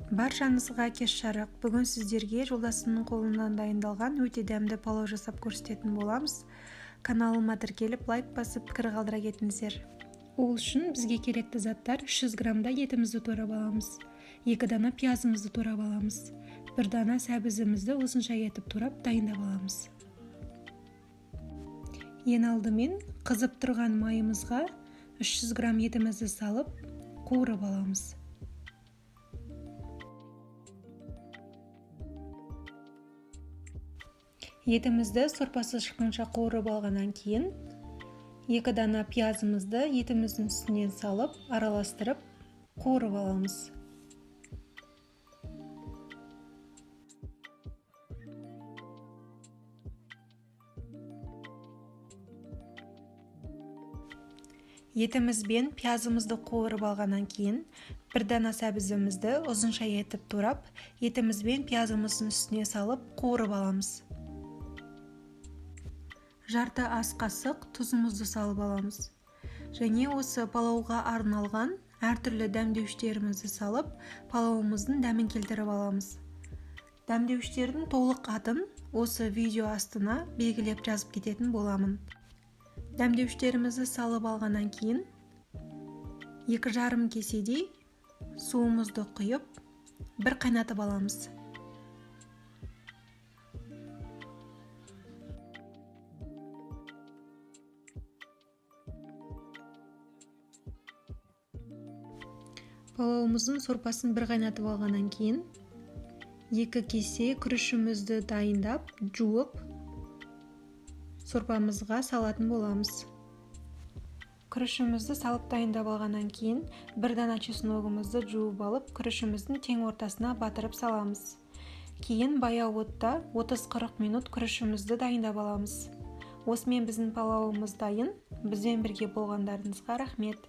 Баршаңызға кеш жарық. Бүгін сіздерге жолдасымның қолынан дайындалған өте дәмді палау жасап көрсететін боламыз. Каналыма тіркеліп, лайк басып, пікір қалдыра кетіңіздер. Ол үшін бізге керекті заттар: 300 грамдай етімізді турап аламыз, 2 дана пиязымызды турап аламыз, 1 дана сәбізімізді осынша етіп турап дайындап аламыз. Ең алдымен қызып тұрған майымызға 300 грамм етімізді салып, қуырып аламыз. Етімізді сорпасы шыққанша қуырып алғаннан кейін 2 дана пиязымызды етіміздің үстінен салып, араластырып, қуырып аламыз. Етіміз бен пиязымызды қуырып алғаннан кейін 1 дана сәбізімізді ұзынша етіп турап, етіміз бен пиязымыздың үстіне салып, қуырып аламыз. Жарты ас қасық тұзымызды салып аламыз. Және осы палауға арналған әртүрлі дәмдеуіштерімізді салып, палауымыздың дәмін келтіріп аламыз. Дәмдеуіштердің толық атын осы видео астына белгілеп жазып кететін боламын. Дәмдеуіштерімізді салып алғаннан кейін 2,5 кеседей суымызды құйып, бір қайнатып аламыз. Палауымыздың сорпасын бір қайнатып алғаннан кейін 2 кесе күрішімізді дайындап, жуып, сорпамызға салатын боламыз. Күрішімізді салып дайындап алғаннан кейін 1 дана чесногымызды жуып алып, күрішіміздің тең ортасына батырып саламыз. Кейін баяу отта 30-40 минут күрішімізді дайындап аламыз. Осымен біздің палауымыз дайын. Бізбен бірге болғандарыңызға рахмет.